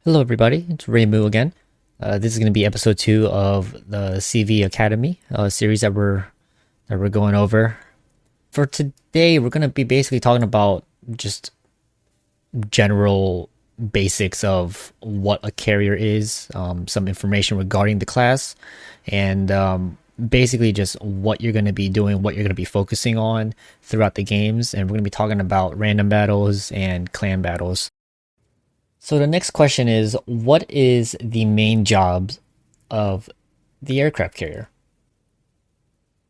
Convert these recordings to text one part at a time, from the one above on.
Hello, everybody. It's Reimu again. This is going to be episode 2 of the CV Academy series that we're going over. For today, we're going to be basically talking about just general basics of what a carrier is, some information regarding the class, and basically just what you're going to be doing, what you're going to be focusing on throughout the games. And we're going to be talking about random battles and clan battles. So the next question is, what is the main job of the aircraft carrier?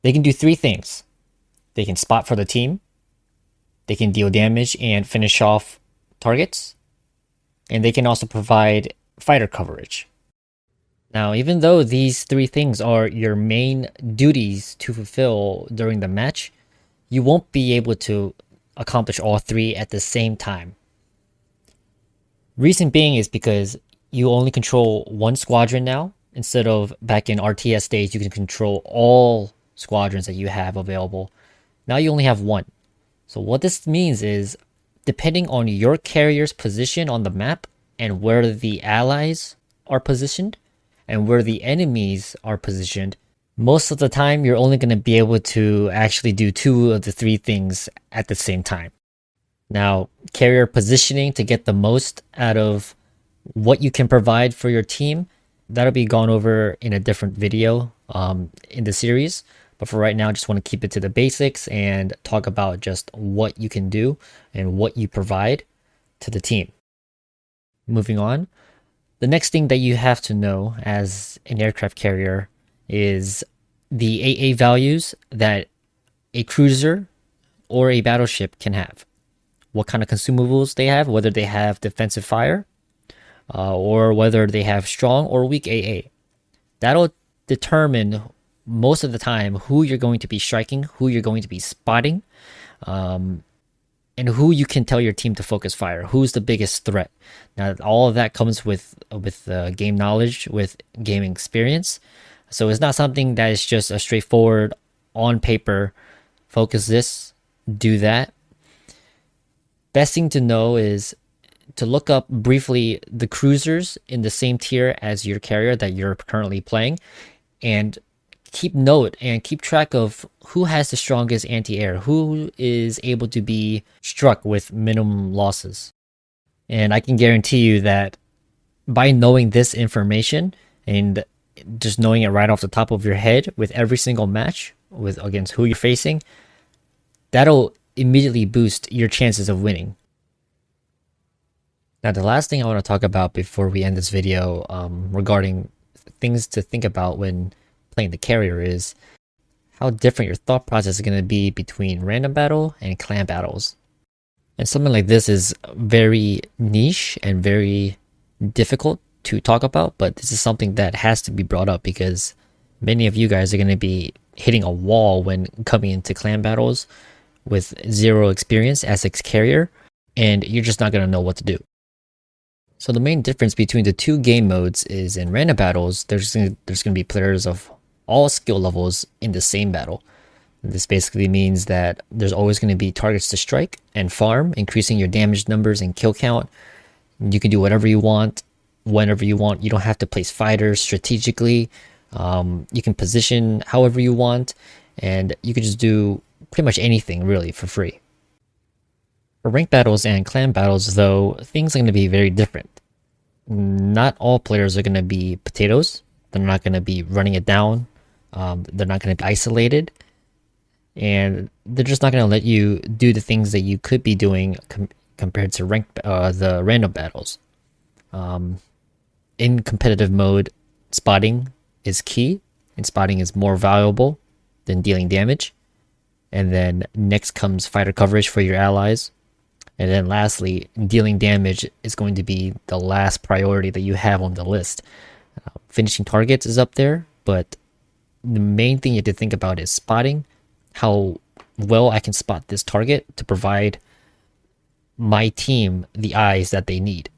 They can do three things. They can spot for the team, they can deal damage and finish off targets, and they can also provide fighter coverage. Now, even though these three things are your main duties to fulfill during the match, you won't be able to accomplish all three at the same time. Reason being is because you only control one squadron now, instead of back in RTS days, you can control all squadrons that you have available. Now you only have one. So what this means is, depending on your carrier's position on the map and where the allies are positioned and where the enemies are positioned, most of the time you're only going to be able to actually do two of the three things at the same time. Now, carrier positioning to get the most out of what you can provide for your team, that'll be gone over in a different video in the series. But for right now, I just want to keep it to the basics and talk about just what you can do and what you provide to the team. Moving on, the next thing that you have to know as an aircraft carrier is the AA values that a cruiser or a battleship can have. What kind of consumables they have, whether they have defensive fire, or whether they have strong or weak AA. That'll determine most of the time who you're going to be striking, who you're going to be spotting, and who you can tell your team to focus fire. Who's the biggest threat? Now, all of that comes with game knowledge, with game experience. So it's not something that is just a straightforward on paper. Focus this, do that. Best thing to know is to look up briefly the cruisers in the same tier as your carrier that you're currently playing, and keep note and keep track of who has the strongest anti-air, who is able to be struck with minimum losses. And I can guarantee you that by knowing this information and just knowing it right off the top of your head with every single match with against who you're facing, that'll immediately boost your chances of winning. Now, the last thing I want to talk about before we end this video regarding things to think about when playing the carrier is how different your thought process is going to be between random battle and clan battles. And something like this is very niche and very difficult to talk about, but this is something that has to be brought up because many of you guys are going to be hitting a wall when coming into clan battles with zero experience as a carrier, and you're just not going to know what to do. So the main difference between the two game modes is in random battles, there's going to be players of all skill levels in the same battle. This basically means that there's always going to be targets to strike and farm, increasing your damage numbers and kill count. You can do whatever you want, whenever you want. You don't have to place fighters strategically. You can position however you want, and you can just do pretty much anything really for free. For ranked battles and clan battles, though, things are going to be very different. Not all players are going to be potatoes. They're not going to be running it down. They're not going to be isolated. And they're just not going to let you do the things that you could be doing compared to the random battles. In competitive mode, spotting is key, and spotting is more valuable than dealing damage. And then next comes fighter coverage for your allies. And then lastly, dealing damage is going to be the last priority that you have on the list. Finishing targets is up there, but the main thing you have to think about is spotting, how well I can spot this target to provide my team the eyes that they need.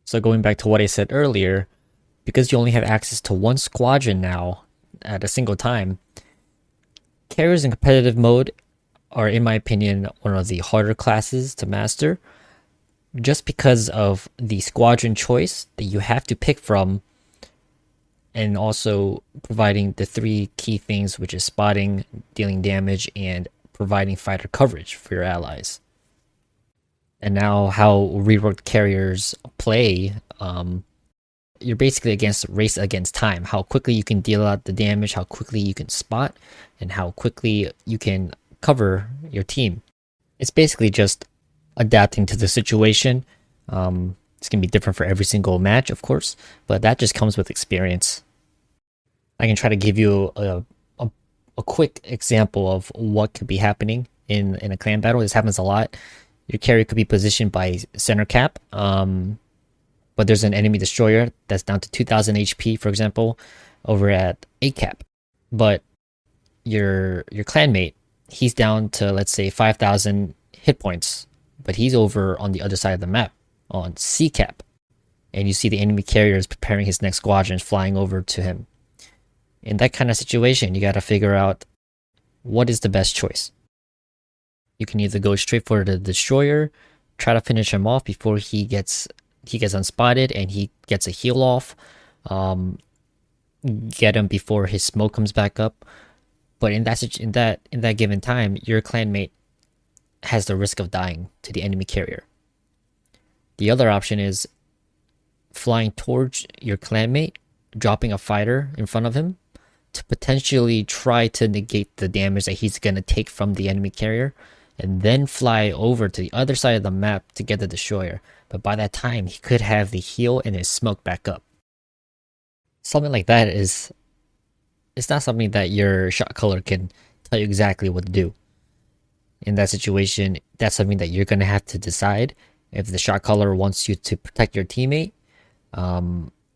So going back to what I said earlier, because you only have access to one squadron now at a single time, carriers in competitive mode are, in my opinion, one of the harder classes to master. just because of the squadron choice that you have to pick from, and also providing the three key things, which is spotting, dealing damage, and providing fighter coverage for your allies. And now how reworked carriers play, you're basically against race against time. How quickly you can deal out the damage, how quickly you can spot, and how quickly you can cover your team. It's basically just adapting to the situation. It's gonna be different for every single match, of course, but that just comes with experience. I can try to give you a quick example of what could be happening in a clan battle. This happens a lot. Your carrier could be positioned by center cap, but there's an enemy destroyer that's down to 2000 HP, for example, over at 8 cap. But your clanmate, he's down to, let's say, 5000 hit points, but he's over on the other side of the map on C cap. And you see the enemy carrier is preparing his next squadron, flying over to him. In that kind of situation, you got to figure out what is the best choice. You can either go straight for the destroyer, try to finish him off before he gets unspotted and he gets a heal off, get him before his smoke comes back up. But in that given time, your clanmate has the risk of dying to the enemy carrier. The other option is flying towards your clanmate, dropping a fighter in front of him to potentially try to negate the damage that he's going to take from the enemy carrier, and then fly over to the other side of the map to get the destroyer. But by that time, he could have the heal and his smoke back up. Something like that it's not something that your shot caller can tell you exactly what to do. In that situation, that's something that you're going to have to decide. If the shot caller wants you to protect your teammate,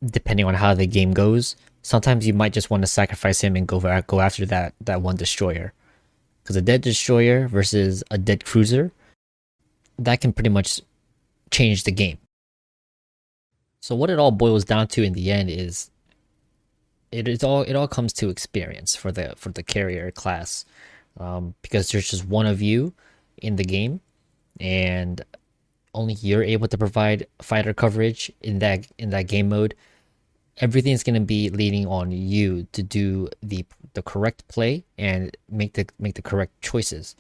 depending on how the game goes, sometimes you might just want to sacrifice him and go after that one destroyer. Because a dead destroyer versus a dead cruiser, that can pretty much change the game. So what it all boils down to in the end is it all comes to experience for the carrier class, because there's just one of you in the game, and only you're able to provide fighter coverage in that game mode. Everything's going to be leaning on you to do the correct play and make the correct choices.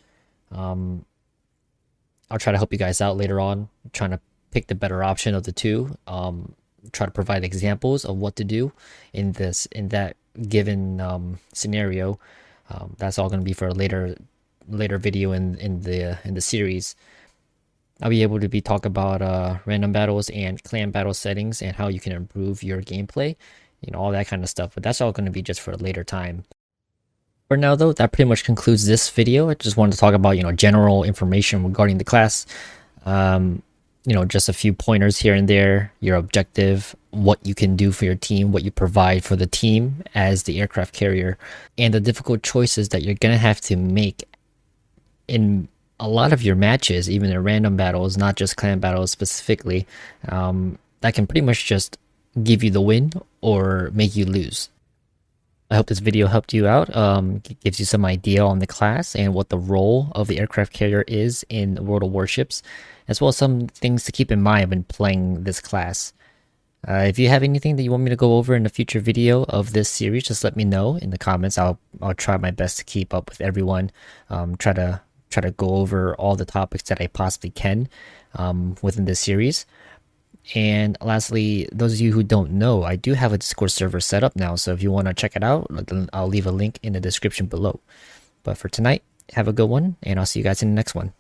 I'll try to help you guys out later on, trying to pick the better option of the two. Try to provide examples of what to do in that given scenario. That's all going to be for a later video in the series. I'll be able to talk about random battles and clan battle settings and how you can improve your gameplay, all that kind of stuff. But that's all going to be just for a later time. For now, though, that pretty much concludes this video. I just wanted to talk about general information regarding the class. Just a few pointers here and there. Your objective, what you can do for your team, what you provide for the team as the aircraft carrier, and the difficult choices that you're gonna have to make in a lot of your matches, even in random battles, not just clan battles specifically, that can pretty much just give you the win or make you lose. I hope this video helped you out, gives you some idea on the class and what the role of the aircraft carrier is in World of Warships, as well as some things to keep in mind when playing this class. If you have anything that you want me to go over in a future video of this series, just let me know in the comments. I'll try my best to keep up with everyone, try to go over all the topics that I possibly can within this series. And lastly, those of you who don't know, I do have a Discord server set up now, so if you want to check it out, I'll leave a link in the description below. But for tonight, have a good one, and I'll see you guys in the next one.